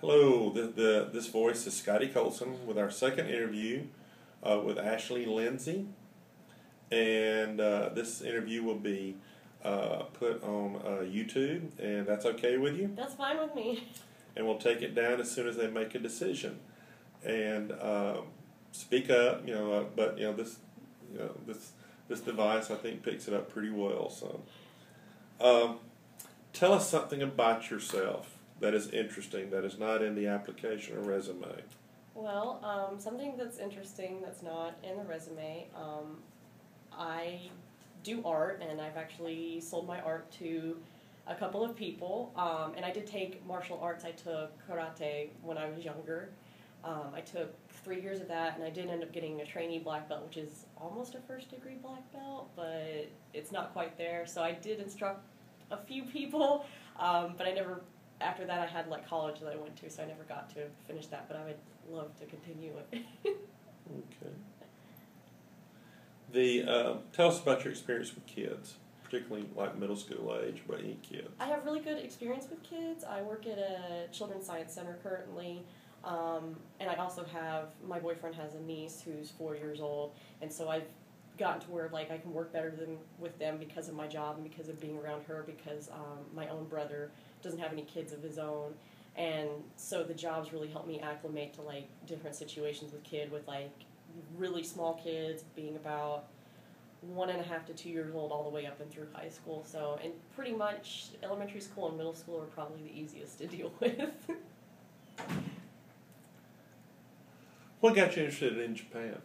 Hello, this voice is Scotty Colson with our second interview with Ashley Lindsay. And this interview will be put on YouTube, and that's okay with you? That's fine with me. And we'll take it down as soon as they make a decision. And speak up, but this device I think picks it up pretty well. So, tell us something about yourself that is interesting, that is not in the application or resume. Well, something that's interesting that's not in the resume, I do art, and I've actually sold my art to a couple of people, and I did take martial arts. I took karate when I was younger. I took 3 years of that, and I did end up getting a trainee black belt, which is almost a first-degree black belt, but it's not quite there. So I did instruct a few people, but I never... After that, I had college that I went to, so I never got to finish that, but I would love to continue it. Okay. Tell us about your experience with kids, particularly like middle school age, but any kids. I have really good experience with kids. I work at a children's science center currently, and I also have, my boyfriend has a niece who's 4 years old, and so I've gotten to where I can work better with them because of my job and because of being around her, because my own brother doesn't have any kids of his own, and so the jobs really helped me acclimate to different situations with really small kids, being about 1.5 to 2 years old all the way up and through high school. So, and pretty much elementary school and middle school are probably the easiest to deal with. What got you interested in Japan?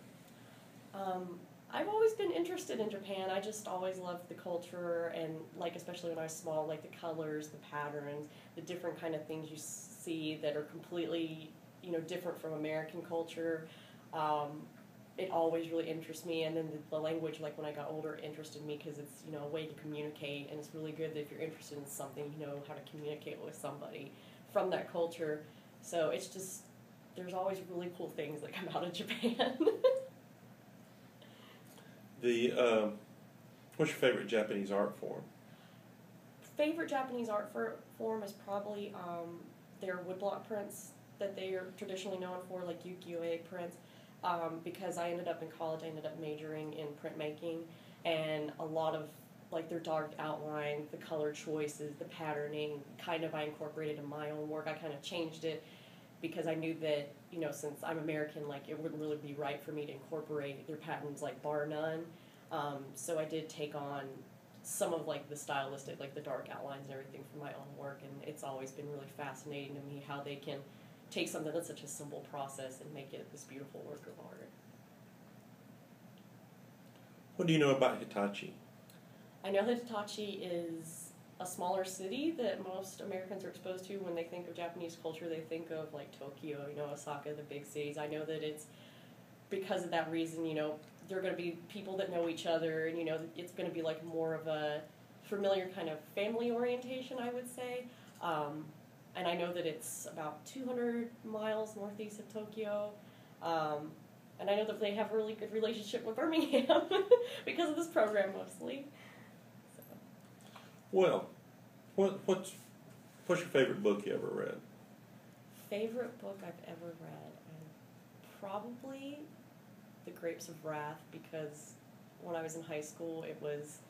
I've always been interested in Japan. I just always loved the culture, and especially when I was small, the colors, the patterns, the different kind of things you see that are completely, different from American culture. It always really interests me, and then the language, when I got older, interested me because it's, a way to communicate, and it's really good that if you're interested in something, you know how to communicate with somebody from that culture. So it's just, there's always really cool things that come out of Japan. What's your favorite Japanese art form? Favorite Japanese art form is probably their woodblock prints that they are traditionally known for, like ukiyo-e prints. Because I ended up in college, I ended up majoring in printmaking, and a lot of their dark outline, the color choices, the patterning, I incorporated in my own work. I kind of changed it because I knew that, since I'm American, it wouldn't really be right for me to incorporate their patterns bar none. So I did take on some of the stylistic, the dark outlines and everything from my own work, and it's always been really fascinating to me how they can take something that's such a simple process and make it this beautiful work of art. What do you know about Hitachi? I know that Hitachi is a smaller city that most Americans are exposed to. When they think of Japanese culture, they think of Tokyo, Osaka, the big cities. I know that it's because of that reason, there are going to be people that know each other, and it's going to be more of a familiar kind of family orientation, I would say. And I know that it's about 200 miles northeast of Tokyo. And I know that they have a really good relationship with Birmingham because of this program mostly. So. Well, what's your favorite book you ever read? Favorite book I've ever read? Probably The Grapes of Wrath, because when I was in high school, it was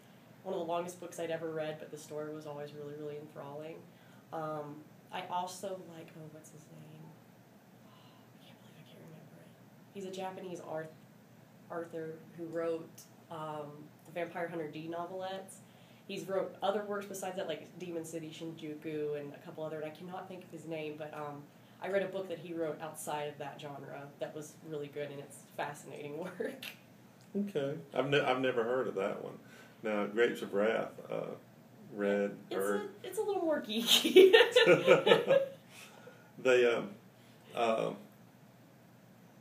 one of the longest books I'd ever read, but the story was always really, really enthralling. I also what's his name? I can't believe I can't remember it. He's a Japanese author who wrote the Vampire Hunter D novelettes. He's wrote other works besides that, Demon City, Shinjuku, and a couple other, and I cannot think of his name, but I read a book that he wrote outside of that genre that was really good, and it's fascinating work. Okay. I've never heard of that one. Now, Grapes of Wrath, read, heard. It's a little more geeky.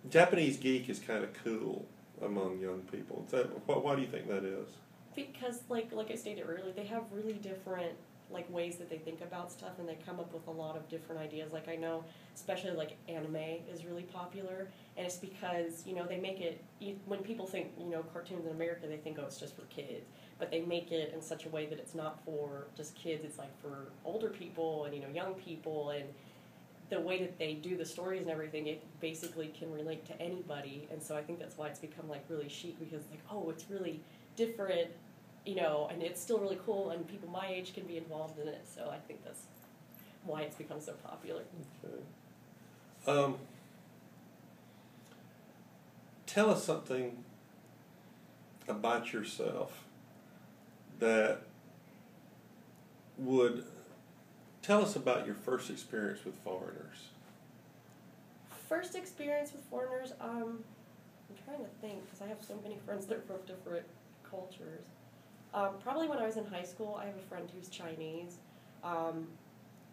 Japanese geek is kind of cool among young people. Why do you think that is? Because, like I stated earlier, they have really different ways that they think about stuff, and they come up with a lot of different ideas. I know, especially anime is really popular, and it's because they make it. When people think cartoons in America, they think it's just for kids, but they make it in such a way that it's not for just kids. It's for older people and young people, and the way that they do the stories and everything, it basically can relate to anybody, and so I think that's why it's become like really chic, because like, oh, it's really different, you know, and it's still really cool, and people my age can be involved in it. So I think that's why it's become so popular. Okay. Tell us something about yourself that would tell us about your first experience with foreigners. First experience with foreigners, I'm trying to think, because I have so many friends that are from different cultures. Probably when I was in high school, I have a friend who's Chinese,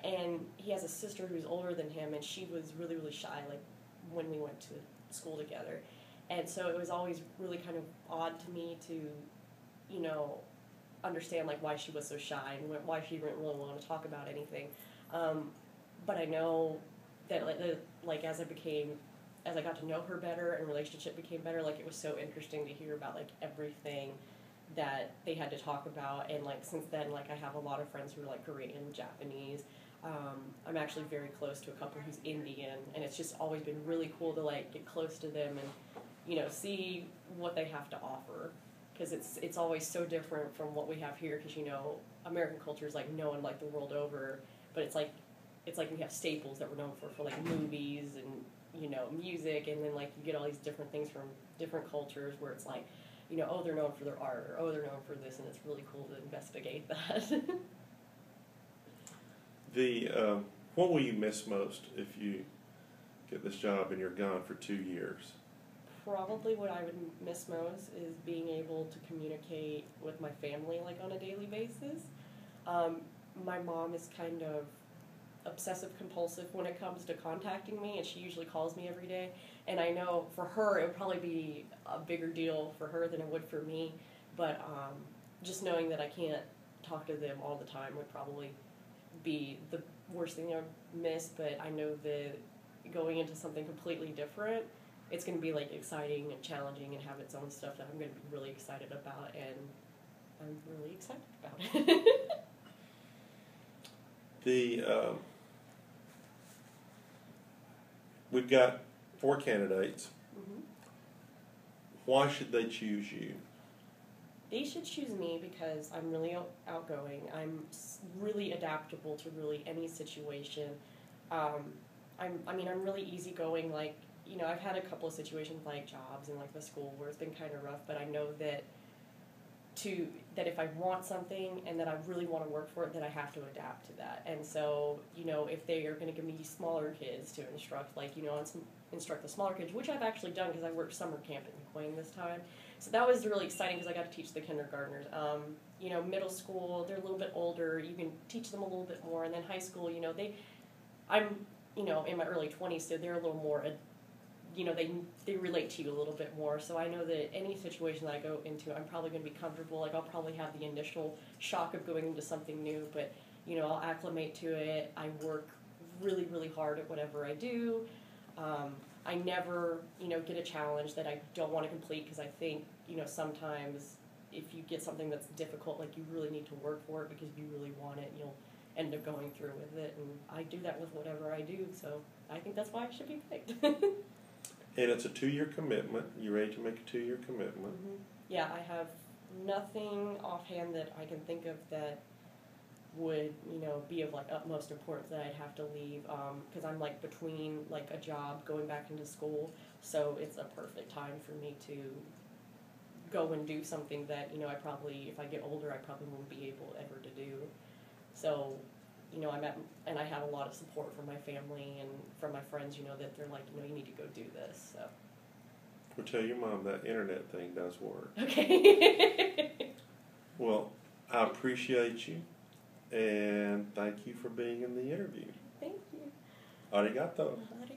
and he has a sister who's older than him, and she was really, really shy, like, when we went to school together. And so it was always really kind of odd to me to, you know, understand, like, why she was so shy and why she didn't really want to talk about anything. But I know that, like, as I got to know her better and relationship became better, like, it was so interesting to hear about, like, everything that they had to talk about. And, like, since then, like, I have a lot of friends who are, like, Korean, Japanese. I'm actually very close to a couple who's Indian, and it's just always been really cool to, like, get close to them and, you know, see what they have to offer, because it's always so different from what we have here, because, you know, American culture is, like, known, like, the world over, but it's like we have staples that we're known for like, movies and, you know, music, and then, like, you get all these different things from different cultures where it's like, you know, oh, they're known for their art, or oh, they're known for this, and it's really cool to investigate that. What will you miss most if you get this job and you're gone for 2 years? Probably what I would miss most is being able to communicate with my family, like, on a daily basis. My mom is kind of obsessive compulsive when it comes to contacting me, and she usually calls me every day, and I know for her it would probably be a bigger deal for her than it would for me, but just knowing that I can't talk to them all the time would probably be the worst thing I would miss. But I know that going into something completely different, it's going to be, like, exciting and challenging and have its own stuff that I'm going to be really excited about, and I'm really excited about it. We've got 4 candidates. Mm-hmm. Why should they choose you? They should choose me because I'm really outgoing. I'm really adaptable to really any situation. I'm really easygoing. Like, you know, I've had a couple of situations like jobs and, like, the school where it's been kind of rough, but I know that if I want something and that I really want to work for it, then I have to adapt to that. And so, you know, if they are going to give me smaller kids to instruct, like, you know, instruct the smaller kids, which I've actually done because I worked summer camp in Queen this time. So that was really exciting because I got to teach the kindergartners. You know, middle school, they're a little bit older. You can teach them a little bit more. And then high school, you know, I'm, you know, in my early 20s, so they're a little more, you know, they relate to you a little bit more. So I know that any situation that I go into, I'm probably going to be comfortable. Like, I'll probably have the initial shock of going into something new, but, you know, I'll acclimate to it. I work really, really hard at whatever I do. I never, you know, get a challenge that I don't want to complete, because I think, you know, sometimes if you get something that's difficult, like, you really need to work for it because you really want it, and you'll end up going through with it. And I do that with whatever I do, so I think that's why I should be picked. And it's a 2-year commitment. You're ready to make a 2-year commitment. Mm-hmm. Yeah, I have nothing offhand that I can think of that would, you know, be of, like, utmost importance that I'd have to leave, because I'm, like, between, like, a job, going back into school, so it's a perfect time for me to go and do something that, you know, I probably, if I get older, I probably won't be able ever to do. So, you know, and I have a lot of support from my family and from my friends, you know, that they're like, you know, you need to go do this, so. Well, tell your mom that internet thing does work. Okay. Well, I appreciate you, and thank you for being in the interview. Thank you. Arigato. Arigato.